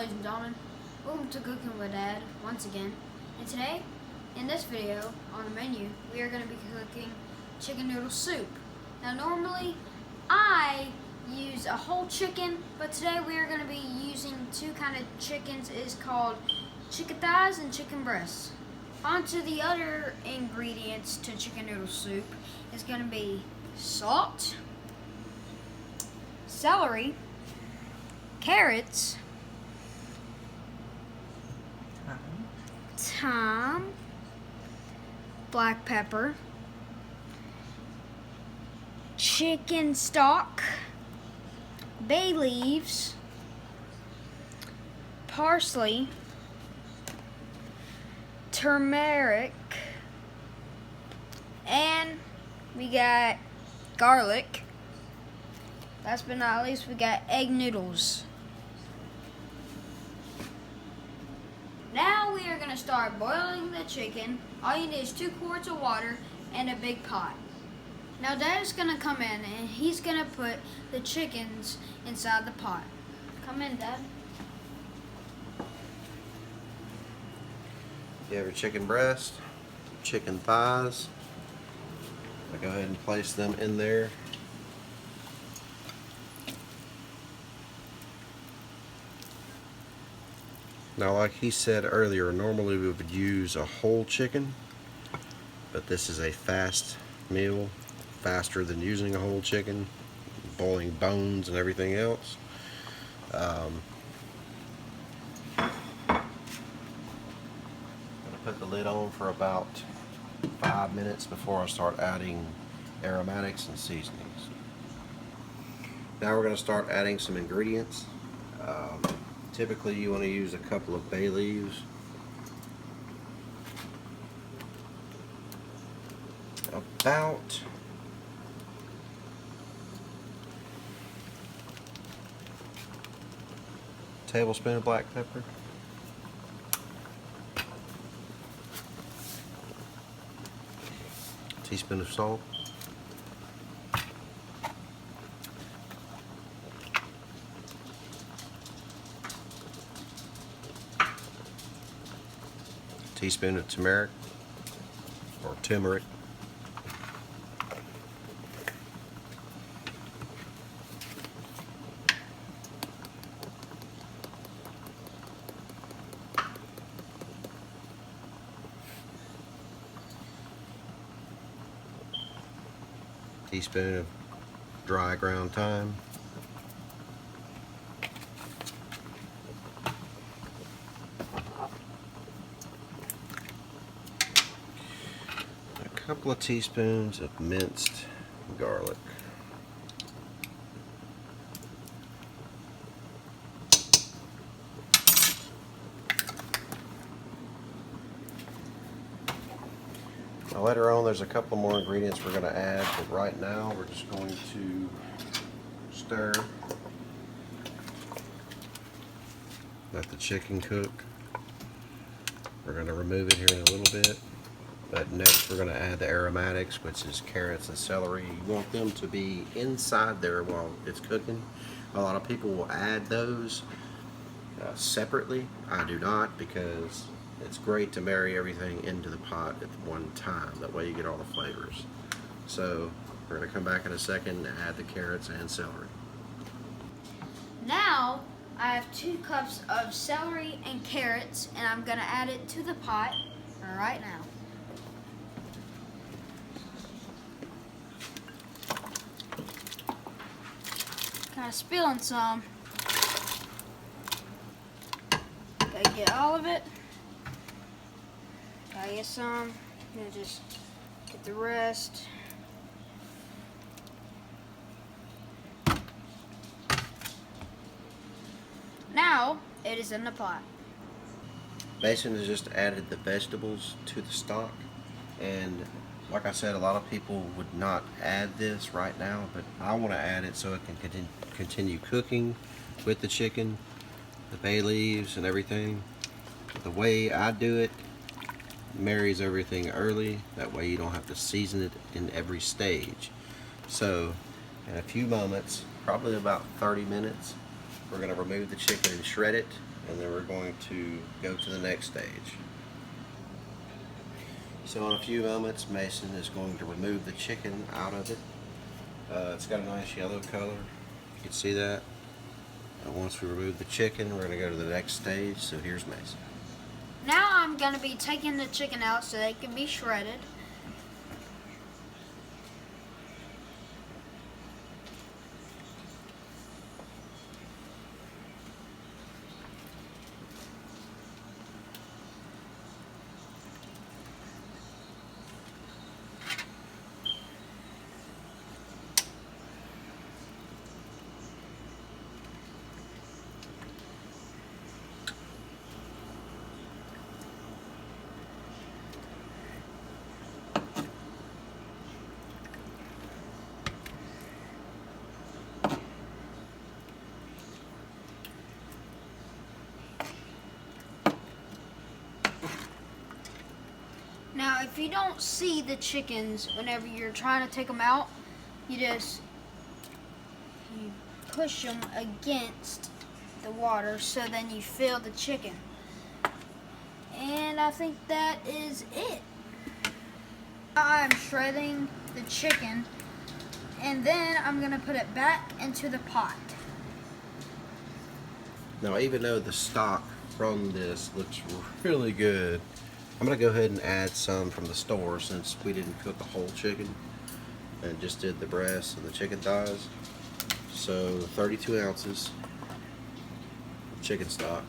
ladies and gentlemen, welcome to Cooking with Dad once again. And today, in this video, on the menu, we are going to be cooking chicken noodle soup. Now normally, I use a whole chicken, but today we are going to be using two kind of chickens. It's called chicken thighs and chicken breasts. On to the other ingredients to chicken noodle soup is going to be salt, celery, carrots, thyme, black pepper, chicken stock, bay leaves, parsley, turmeric, and we got garlic. Last but not least, we got egg noodles. Now we are going to start boiling the chicken. All you need is 2 quarts of water and a big pot. Now Dad is going to come in and he's going to put the chickens inside the pot. Come in, Dad. You have your chicken breast, chicken thighs. I'll go ahead and place them in there. Now, like he said earlier, normally we would use a whole chicken, but this is a fast meal, faster than using a whole chicken, boiling bones and everything else. I'm going to put the lid on for about 5 minutes before I start adding aromatics and seasonings. Now we're going to start adding some ingredients. Typically you want to use a couple of bay leaves, about a tablespoon of black pepper, a teaspoon of salt, teaspoon of turmeric or turmeric, teaspoon of dry ground thyme, a couple of teaspoons of minced garlic, now later on there's a couple more ingredients we're going to add, but right now we're just going to stir, let the chicken cook. We're going to remove it here in a little bit. But next we're going to add the aromatics, which is carrots and celery. You want them to be inside there while it's cooking. A lot of people will add those separately. I do not, because it's great to marry everything into the pot at one time. That way you get all the flavors. So we're going to come back in a second and add the carrots and celery. Now I have 2 cups of celery and carrots, and I'm going to add it to the pot right now. Kind of spilling some. Gotta get all of it. Gotta get some. And just get the rest. Now it is in the pot. Mason has just added the vegetables to the stock, and like I said, a lot of people would not add this right now, but I want to add it so it can continue cooking with the chicken, the bay leaves and everything. The way I do it marries everything early, that way you don't have to season it in every stage. So in a few moments, probably about 30 minutes, We're going to remove the chicken and shred it, and then we're going to go to the next stage. So in a few moments, Mason is going to remove the chicken out of it. It's got a nice yellow color. You can see that. Once we remove the chicken, we're going to go to the next stage. So here's Mason. Now I'm going to be taking the chicken out so they can be shredded. Now, if you don't see the chickens whenever you're trying to take them out, you push them against the water so then you feel the chicken. And I think that is it. I'm shredding the chicken, and then I'm gonna put it back into the pot. Now, even though the stock from this looks really good, I'm going to go ahead and add some from the store since we didn't cook a whole chicken and just did the breasts and the chicken thighs. So 32 ounces of chicken stock.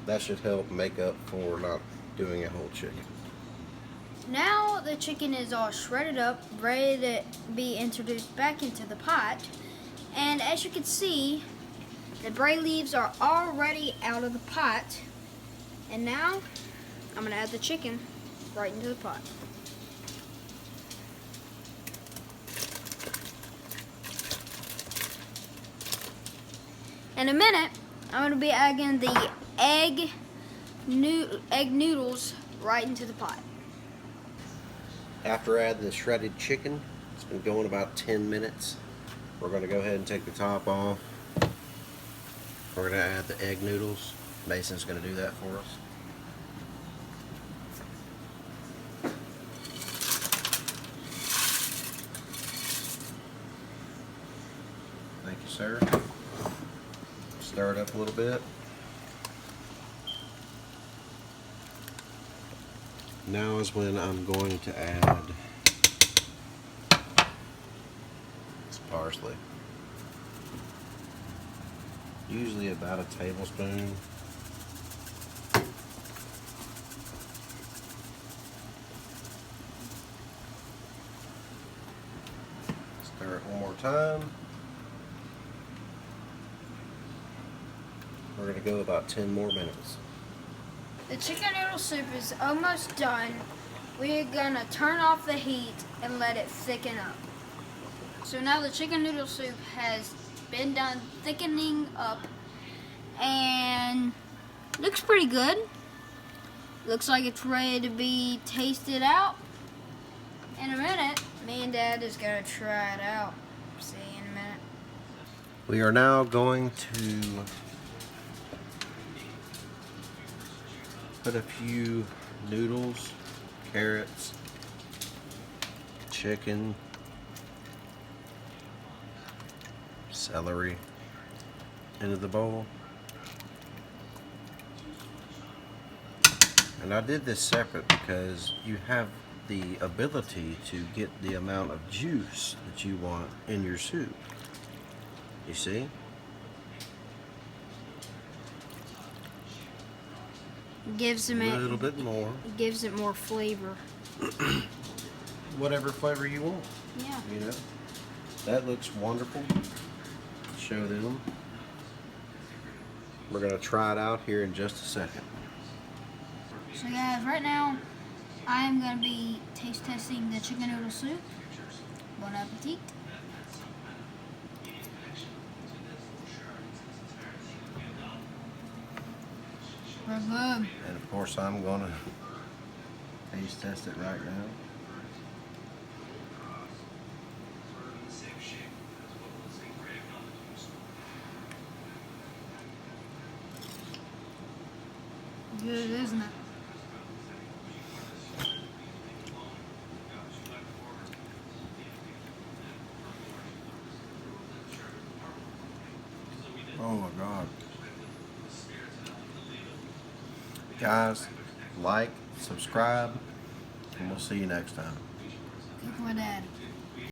That should help make up for not doing a whole chicken. Now the chicken is all shredded up, ready to be introduced back into the pot. And as you can see, the bay leaves are already out of the pot. And now I'm going to add the chicken right into the pot. In a minute, I'm going to be adding the egg noodles right into the pot. After adding the shredded chicken, it's been going about 10 minutes. We're going to go ahead and take the top off. We're going to add the egg noodles. Mason's going to do that for us. Thank you, sir. Stir it up a little bit. Now is when I'm going to add some parsley. Usually about a tablespoon. Stir it one more time. We're going to go about 10 more minutes. The chicken noodle soup is almost done. We're gonna turn off the heat and let it thicken up. So now the chicken noodle soup has been done thickening up and looks pretty good. Looks like it's ready to be tasted out. In a minute, me and Dad is gonna try it out. See you in a minute. We are now going to put a few noodles, carrots, chicken, celery into the bowl. And I did this separate because you have the ability to get the amount of juice that you want in your soup. You see? Gives them a little bit more. Gives it more flavor. Whatever flavor you want. Yeah. You know, that looks wonderful. Show them. We're gonna try it out here in just a second. So guys, right now I am gonna be taste testing the chicken noodle soup. Bon appetit. Good. And of course, I'm gonna taste test it right now. Good, isn't it? Oh my God. Guys, like, subscribe, and we'll see you next time. Cooking with Dad.